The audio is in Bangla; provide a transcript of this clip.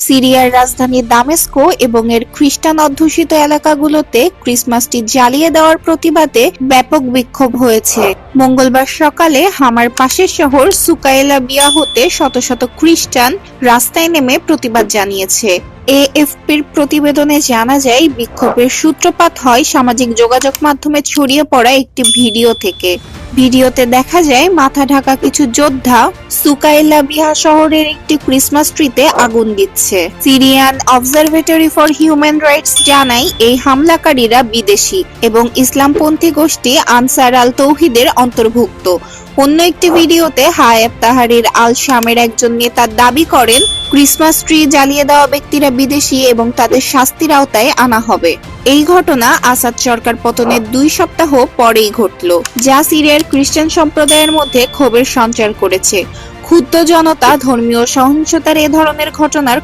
সিরিয়ার রাজধানী দামেস্কো এবং এর খ্রিস্টান অধ্যুষিত এলাকাগুলোতে ক্রিসমাসটি জ্বালিয়ে দেওয়ার প্রতিবাদে ব্যাপক বিক্ষোভ হয়েছে। মঙ্গলবার সকালে হামার পাশের শহর সুকাইলাবিয়া হতে শত শত খ্রিস্টান রাস্তায় নেমে প্রতিবাদ জানিয়েছে। এএফপির প্রতিবেদনে জানা যায়, বিক্ষোভের সূত্রপাত হয় সামাজিক যোগাযোগ মাধ্যমে ছড়িয়ে পড়া একটি ভিডিও থেকে। ভিডিওতে দেখা যায় মাথা ঢাকা কিছু যোদ্ধা সুকাইলাবিয়া শহরের একটি ক্রিসমাস ট্রিতে আগুন দিচ্ছে। Syrian observatory for human rights জানায়, এই হামলাকারীরা বিদেশি এবং ইসলামপন্থী গোষ্ঠী আনসার আল তৌহিদের অন্তর্ভুক্ত। অন্য একটি ভিডিওতে হায়েব তাহরির আল শামের একজন নেতা দাবি করেন, ক্রিসমাস ট্রি জ্বালিয়ে দেওয়া ব্যক্তিরা বিদেশি এবং তাদের শাস্তির আওতায় আনা হবে। এই ঘটনা আসাদ সরকার পতনের 2 সপ্তাহ পরেই ঘটল, যা সিরিয়ার খ্রিস্টান সম্প্রদায়ের মধ্যে ক্ষোভের সঞ্চার করেছে। ক্ষুব্ধ জনতা ধর্মীয় সহিংসতার এ ধরনের ঘটনার